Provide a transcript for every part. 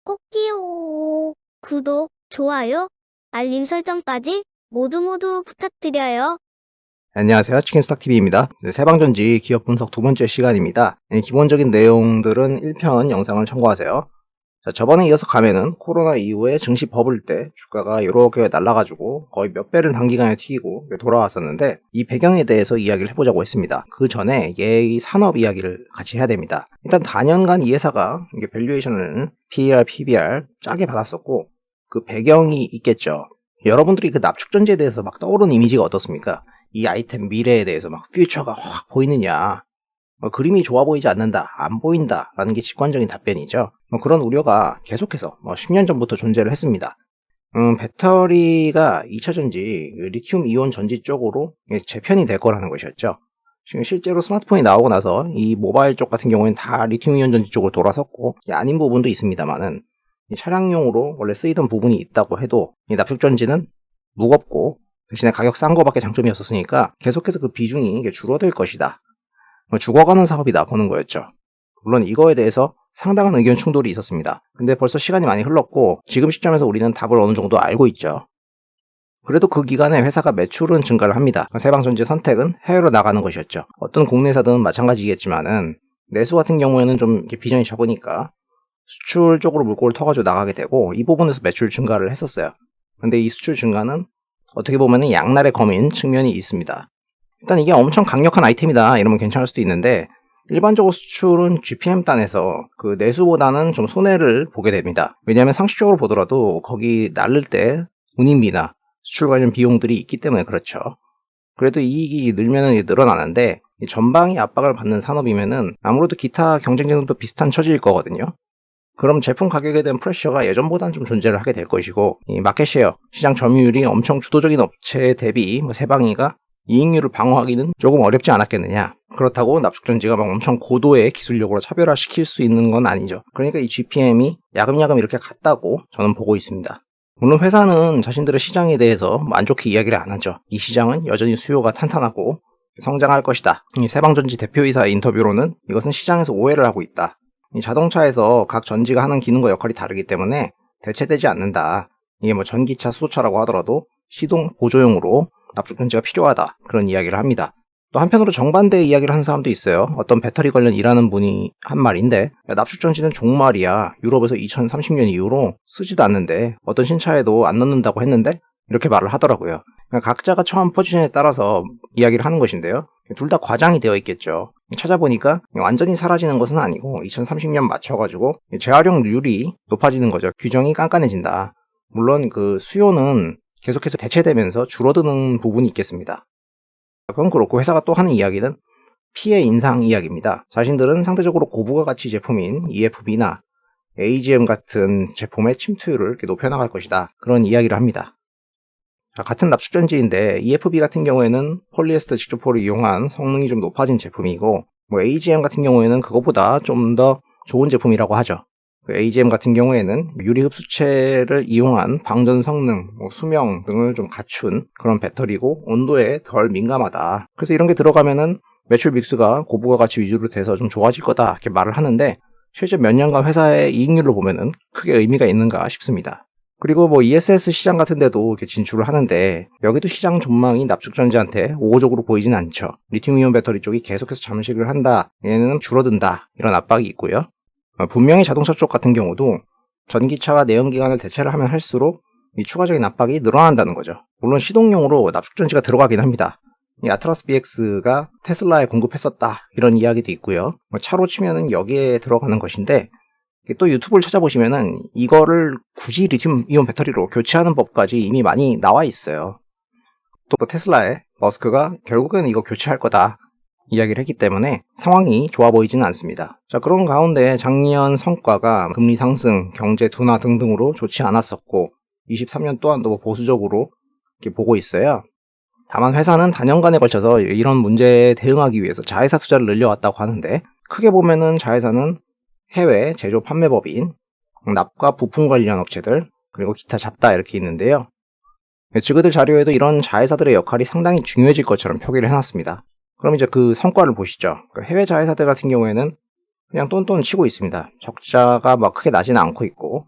꼭지요. 구독, 좋아요, 알림 설정까지 모두 부탁드려요. 안녕하세요. 치킨스탁TV입니다. 세방전지 기업 분석 두 번째 시간입니다. 기본적인 내용들은 1편 영상을 참고하세요. 자, 저번에 이어서 가면은 코로나 이후에 증시 버블 때 주가가 이렇게 날라가지고 거의 몇 배를 단기간에 튀기고 돌아왔었는데 이 배경에 대해서 이야기를 해보자고 했습니다. 그 전에 이 산업 이야기를 같이 해야 됩니다. 일단 다년간 이 회사가 이게 밸류에이션을 PER, PBR 짜게 받았었고 그 배경이 있겠죠. 여러분들이 그 납축전지에 대해서 막 떠오르는 이미지가 어떻습니까? 이 아이템 미래에 대해서 막 퓨처가 확 보이느냐, 그림이 좋아 보이지 않는다, 안 보인다 라는 게 직관적인 답변이죠. 그런 우려가 계속해서 10년 전부터 존재를 했습니다. 배터리가 2차전지, 리튬 이온 전지 쪽으로 재편이 될 거라는 것이었죠. 지금 실제로 스마트폰이 나오고 나서 이 모바일 쪽 같은 경우에는 다 리튬 이온 전지 쪽으로 돌아섰고, 아닌 부분도 있습니다만은 차량용으로 원래 쓰이던 부분이 있다고 해도 이 납축전지는 무겁고 대신에 가격 싼 거밖에 장점이었으니까 계속해서 그 비중이 줄어들 것이다. 죽어가는 사업이다 보는 거였죠. 물론 이거에 대해서 상당한 의견 충돌이 있었습니다. 근데 벌써 시간이 많이 흘렀고 지금 시점에서 우리는 답을 어느 정도 알고 있죠. 그래도 그 기간에 회사가 매출은 증가를 합니다. 세방전지 선택은 해외로 나가는 것이었죠. 어떤 국내 회사든 마찬가지겠지만은 내수 같은 경우에는 좀 이렇게 비전이 적으니까 수출 쪽으로 물꼬를 터가지고 나가게 되고 이 부분에서 매출 증가를 했었어요. 근데 이 수출 증가는 어떻게 보면 양날의 검인 측면이 있습니다. 일단 이게 엄청 강력한 아이템이다 이러면 괜찮을 수도 있는데 일반적으로 수출은 GPM 단에서 그 내수보다는 좀 손해를 보게 됩니다. 왜냐하면 상식적으로 보더라도 거기 날릴 때 운임비나 수출 관련 비용들이 있기 때문에 그렇죠. 그래도 이익이 늘면은 늘어나는데 전방위 압박을 받는 산업이면은 아무래도 기타 경쟁자들도 비슷한 처지일 거거든요. 그럼 제품 가격에 대한 프레셔가 예전보다는 좀 존재를 하게 될 것이고 이 마켓쉐어, 시장 점유율이 엄청 주도적인 업체 대비 세방위가 이익률을 방어하기는 조금 어렵지 않았겠느냐. 그렇다고 납축전지가 막 엄청 고도의 기술력으로 차별화시킬 수 있는 건 아니죠. 그러니까 이 GPM이 야금야금 이렇게 갔다고 저는 보고 있습니다. 물론 회사는 자신들의 시장에 대해서 만족해 이야기를 안 하죠. 이 시장은 여전히 수요가 탄탄하고 성장할 것이다. 이 세방전지 대표이사의 인터뷰로는 이것은 시장에서 오해를 하고 있다. 이 자동차에서 각 전지가 하는 기능과 역할이 다르기 때문에 대체되지 않는다. 이게 전기차, 수소차라고 하더라도 시동 보조용으로 납축전지가 필요하다. 그런 이야기를 합니다. 또 한편으로 정반대의 이야기를 하는 사람도 있어요. 어떤 배터리 관련 일하는 분이 한 말인데 납축전지는 종말이야. 유럽에서 2030년 이후로 쓰지도 않는데 어떤 신차에도 안 넣는다고 했는데 이렇게 말을 하더라고요. 그러니까 각자가 처한 포지션에 따라서 이야기를 하는 것인데요. 둘 다 과장이 되어 있겠죠. 찾아보니까 완전히 사라지는 것은 아니고 2030년 맞춰가지고 재활용률이 높아지는 거죠. 규정이 깐깐해진다. 물론 그 수요는 계속해서 대체되면서 줄어드는 부분이 있겠습니다. 그건 그렇고 회사가 또 하는 이야기는 피해 인상 이야기입니다. 자신들은 상대적으로 고부가 가치 제품인 EFB나 AGM 같은 제품의 침투율을 이렇게 높여나갈 것이다. 그런 이야기를 합니다. 같은 납축전지인데 EFB 같은 경우에는 폴리에스터 직조포를 이용한 성능이 좀 높아진 제품이고 AGM 같은 경우에는 그것보다 좀 더 좋은 제품이라고 하죠. AGM 같은 경우에는 유리 흡수체를 이용한 방전 성능, 수명 등을 좀 갖춘 그런 배터리고 온도에 덜 민감하다. 그래서 이런 게 들어가면은 매출 믹스가 고부가 가치 위주로 돼서 좀 좋아질 거다 이렇게 말을 하는데 실제 몇 년간 회사의 이익률로 보면은 크게 의미가 있는가 싶습니다. 그리고 ESS 시장 같은 데도 이렇게 진출을 하는데 여기도 시장 전망이 납축전지한테 우호적으로 보이진 않죠. 리튬이온 배터리 쪽이 계속해서 잠식을 한다, 얘는 줄어든다 이런 압박이 있고요. 분명히 자동차 쪽 같은 경우도 전기차가 내연기관을 대체를 하면 할수록 이 추가적인 압박이 늘어난다는 거죠. 물론 시동용으로 납축전지가 들어가긴 합니다. 이 아트라스 BX가 테슬라에 공급했었다 이런 이야기도 있고요. 차로 치면은 여기에 들어가는 것인데 또 유튜브를 찾아보시면은 이거를 굳이 리튬 이온 배터리로 교체하는 법까지 이미 많이 나와 있어요. 또 테슬라의 머스크가 결국에는 이거 교체할 거다 이야기를 했기 때문에 상황이 좋아 보이지는 않습니다. 자, 그런 가운데 작년 성과가 금리 상승, 경제 둔화 등등으로 좋지 않았었고 23년 또한 보수적으로 이렇게 보고 있어요. 다만 회사는 다년간에 걸쳐서 이런 문제에 대응하기 위해서 자회사 투자를 늘려왔다고 하는데 크게 보면은 자회사는 해외 제조 판매법인, 납과 부품 관련 업체들, 그리고 기타 잡다 이렇게 있는데요. 지그들 자료에도 이런 자회사들의 역할이 상당히 중요해질 것처럼 표기를 해놨습니다. 그럼 이제 그 성과를 보시죠. 해외 자회사들 같은 경우에는 그냥 똔똔 치고 있습니다. 적자가 크게 나지는 않고 있고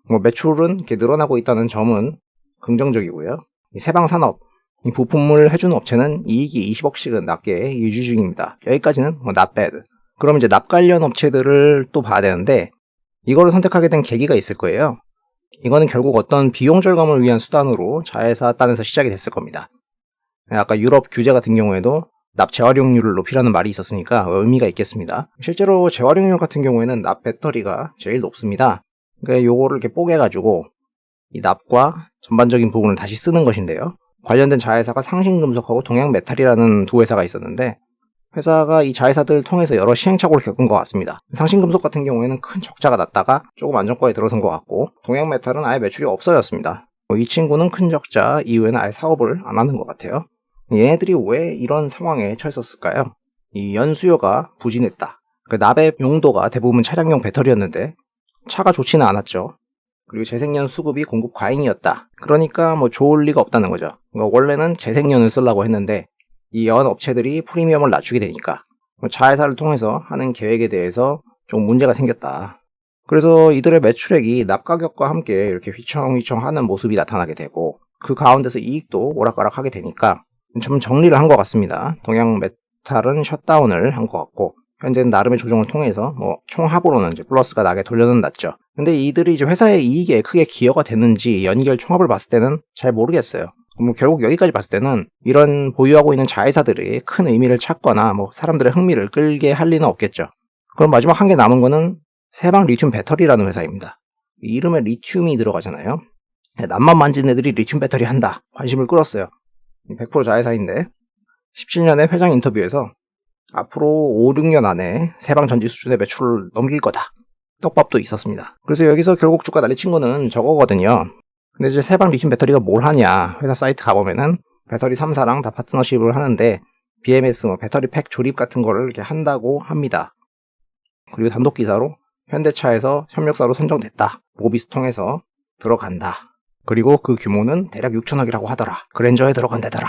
매출은 이렇게 늘어나고 있다는 점은 긍정적이고요. 이 세방산업, 이 부품을 해주는 업체는 이익이 20억씩은 낮게 유지 중입니다. 여기까지는 not bad. 그럼 이제 납 관련 업체들을 또 봐야 되는데 이거를 선택하게 된 계기가 있을 거예요. 이거는 결국 어떤 비용 절감을 위한 수단으로 자회사 단에서 시작이 됐을 겁니다. 아까 유럽 규제 같은 경우에도 납 재활용률을 높이라는 말이 있었으니까 의미가 있겠습니다. 실제로 재활용률 같은 경우에는 납 배터리가 제일 높습니다. 그러니까 요거를 이렇게 뽀개가지고 이 납과 전반적인 부분을 다시 쓰는 것인데요. 관련된 자회사가 상신금속하고 동양메탈이라는 두 회사가 있었는데 회사가 이 자회사들을 통해서 여러 시행착오를 겪은 것 같습니다. 상신금속 같은 경우에는 큰 적자가 났다가 조금 안정권에 들어선 것 같고 동양메탈은 아예 매출이 없어졌습니다. 이 친구는 큰 적자 이후에는 아예 사업을 안 하는 것 같아요. 얘네들이 왜 이런 상황에 처했었을까요? 이 연수요가 부진했다. 그 납의 용도가 대부분 차량용 배터리였는데 차가 좋지는 않았죠. 그리고 재생연 수급이 공급 과잉이었다. 그러니까 좋을 리가 없다는 거죠. 그러니까 원래는 재생연을 쓰려고 했는데 이 연 업체들이 프리미엄을 낮추게 되니까 자회사를 통해서 하는 계획에 대해서 좀 문제가 생겼다. 그래서 이들의 매출액이 납 가격과 함께 이렇게 휘청휘청 하는 모습이 나타나게 되고 그 가운데서 이익도 오락가락하게 되니까 좀 정리를 한 것 같습니다. 동양메탈은 셧다운을 한 것 같고 현재는 나름의 조정을 통해서 총합으로는 이제 플러스가 나게 돌려는 놨죠. 근데 이들이 이제 회사의 이익에 크게 기여가 됐는지 연결 총합을 봤을 때는 잘 모르겠어요. 결국 여기까지 봤을 때는 이런 보유하고 있는 자회사들이 큰 의미를 찾거나 사람들의 흥미를 끌게 할 리는 없겠죠. 그럼 마지막 한 개 남은 거는 세방 리튬 배터리라는 회사입니다. 이름에 리튬이 들어가잖아요. 납만 만진 애들이 리튬 배터리 한다. 관심을 끌었어요. 100% 자회사인데 17년에 회장 인터뷰에서 앞으로 5, 6년 안에 세방 전지 수준의 매출을 넘길 거다. 떡밥도 있었습니다. 그래서 여기서 결국 주가 날리친 거는 저거거든요. 근데 이제 세방 리튬 배터리가 뭘 하냐. 회사 사이트 가보면은 배터리 3사랑 다 파트너십을 하는데 BMS 배터리 팩 조립 같은 거를 이렇게 한다고 합니다. 그리고 단독 기사로 현대차에서 협력사로 선정됐다. 모비스 통해서 들어간다. 그리고 그 규모는 대략 6천억이라고 하더라. 그랜저에 들어간다더라.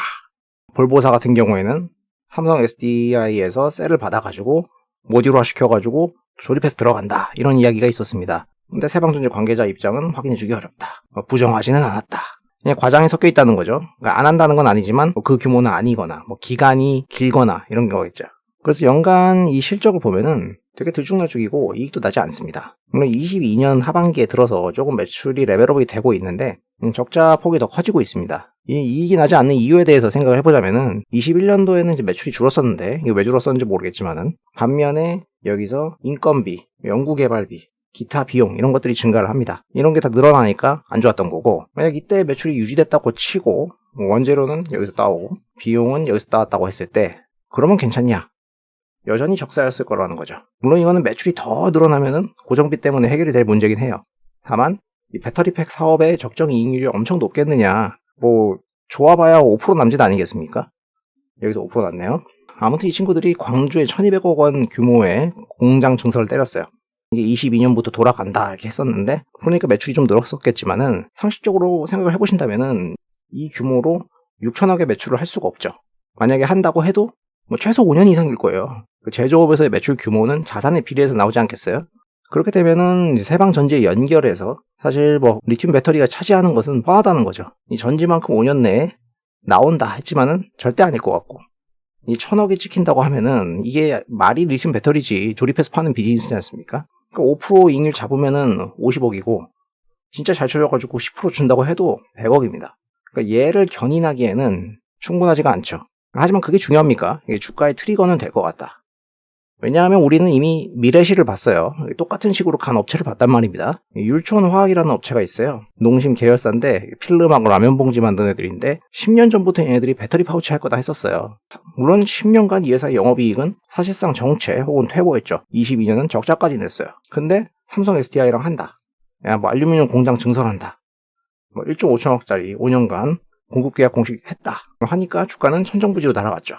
볼보사 같은 경우에는 삼성 SDI에서 셀을 받아가지고 모듈화 시켜가지고 조립해서 들어간다. 이런 이야기가 있었습니다. 근데 세방전지 관계자 입장은 확인해주기 어렵다. 부정하지는 않았다. 그냥 과장이 섞여 있다는 거죠. 그러니까 안 한다는 건 아니지만 그 규모는 아니거나 기간이 길거나 이런 거겠죠. 그래서 연간 이 실적을 보면은 되게 들쭉날쭉이고 이익도 나지 않습니다. 물론 22년 하반기에 들어서 조금 매출이 레벨업이 되고 있는데 적자 폭이 더 커지고 있습니다. 이 이익이 나지 않는 이유에 대해서 생각을 해보자면은 21년도에는 이제 매출이 줄었었는데 이게 왜 줄었었는지 모르겠지만은 반면에 여기서 인건비, 연구개발비, 기타 비용 이런 것들이 증가를 합니다. 이런 게 다 늘어나니까 안 좋았던 거고 만약 이때 매출이 유지됐다고 치고 원재료는 여기서 따오고 비용은 여기서 따왔다고 했을 때 그러면 괜찮냐? 여전히 적자였을 거라는 거죠. 물론 이거는 매출이 더 늘어나면은 고정비 때문에 해결이 될 문제긴 해요. 다만 이 배터리팩 사업의 적정 이익률이 엄청 높겠느냐? 좋아봐야 5% 남짓 아니겠습니까? 여기서 5% 났네요. 아무튼 이 친구들이 광주에 1200억 원 규모의 공장 증설을 때렸어요. 이게 22년부터 돌아간다 이렇게 했었는데 그러니까 매출이 좀 늘었었겠지만은 상식적으로 생각을 해보신다면은 이 규모로 6천억의 매출을 할 수가 없죠. 만약에 한다고 해도 최소 5년 이상일 거예요. 그 제조업에서의 매출 규모는 자산에 비례해서 나오지 않겠어요? 그렇게 되면은 세방 전지에 연결해서 사실 리튬 배터리가 차지하는 것은 뻔하다는 거죠. 이 전지만큼 5년 내에 나온다 했지만은 절대 아닐 것 같고 이 1,000억이 찍힌다고 하면은 이게 말이 리튬 배터리지 조립해서 파는 비즈니스지 않습니까? 그러니까 5% 이익률 잡으면은 50억이고 진짜 잘 쳐져가지고 10% 준다고 해도 100억입니다. 그러니까 얘를 견인하기에는 충분하지가 않죠. 하지만 그게 중요합니까? 이게 주가의 트리거는 될 것 같다. 왜냐하면 우리는 이미 미래시를 봤어요. 똑같은 식으로 간 업체를 봤단 말입니다. 율촌화학이라는 업체가 있어요. 농심 계열사인데 필름하고 라면 봉지 만드는 애들인데 10년 전부터 얘네들이 배터리 파우치 할 거다 했었어요. 물론 10년간 이 회사의 영업이익은 사실상 정체 혹은 퇴보했죠. 22년은 적자까지 냈어요. 근데 삼성 SDI랑 한다. 알루미늄 공장 증설한다. 1.5천억짜리 5년간 공급계약 공식 했다 하니까 주가는 천정부지로 날아갔죠.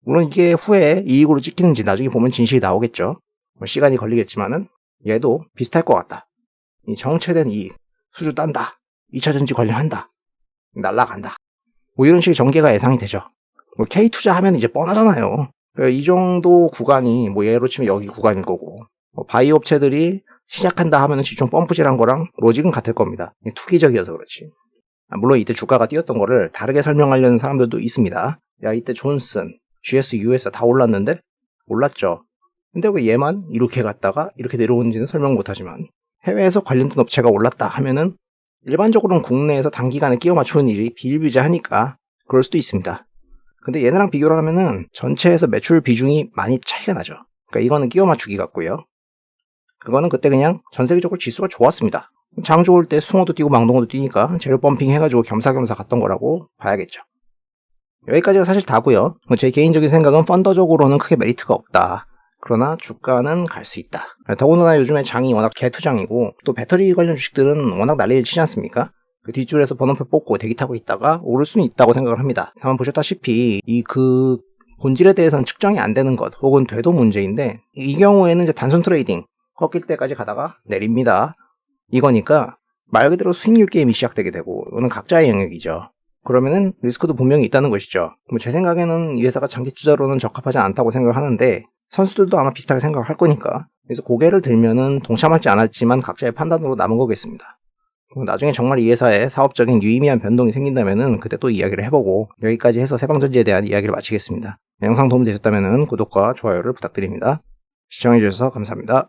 물론 이게 후에 이익으로 찍히는지 나중에 보면 진실이 나오겠죠. 시간이 걸리겠지만은 얘도 비슷할 것 같다. 이 정체된 이익, 수주 딴다. 2차전지 관련한다. 날라간다. 이런 식의 전개가 예상이 되죠. K투자 하면 이제 뻔하잖아요. 이 정도 구간이 예로 치면 여기 구간일 거고 바이오 업체들이 시작한다 하면은 시총 펌프질한 거랑 로직은 같을 겁니다. 투기적이어서 그렇지. 물론 이때 주가가 뛰었던 거를 다르게 설명하려는 사람들도 있습니다. 야, 이때 존슨, GS, US 다 올랐는데? 올랐죠. 근데 왜 얘만 이렇게 갔다가 이렇게 내려오는지는 설명 못하지만 해외에서 관련된 업체가 올랐다 하면은 일반적으로는 국내에서 단기간에 끼워 맞추는 일이 비일비재하니까 그럴 수도 있습니다. 근데 얘네랑 비교를 하면은 전체에서 매출 비중이 많이 차이가 나죠. 그러니까 이거는 끼워 맞추기 같고요. 그거는 그때 그냥 전 세계적으로 지수가 좋았습니다. 장 좋을 때 숭어도 뛰고 망동어도 뛰니까 재료 펌핑 해가지고 겸사겸사 갔던 거라고 봐야겠죠. 여기까지가 사실 다고요. 제 개인적인 생각은 펀더적으로는 크게 메리트가 없다. 그러나 주가는 갈 수 있다. 더군다나 요즘에 장이 워낙 개투장이고 또 배터리 관련 주식들은 워낙 난리를 치지 않습니까? 그 뒷줄에서 번호표 뽑고 대기 타고 있다가 오를 수는 있다고 생각을 합니다. 다만 보셨다시피 그 본질에 대해서는 측정이 안 되는 것 혹은 돼도 문제인데 이 경우에는 이제 단순 트레이딩 꺾일 때까지 가다가 내립니다. 이거니까 말 그대로 수익률 게임이 시작되게 되고 이거는 각자의 영역이죠. 그러면은 리스크도 분명히 있다는 것이죠. 제 생각에는 이 회사가 장기 투자로는 적합하지 않다고 생각을 하는데 선수들도 아마 비슷하게 생각을 할 거니까 그래서 고개를 들면은 동참할지 않을지만 각자의 판단으로 남은 거겠습니다. 나중에 정말 이 회사에 사업적인 유의미한 변동이 생긴다면은 그때 또 이야기를 해보고 여기까지 해서 세방전지에 대한 이야기를 마치겠습니다. 영상 도움이 되셨다면은 구독과 좋아요를 부탁드립니다. 시청해주셔서 감사합니다.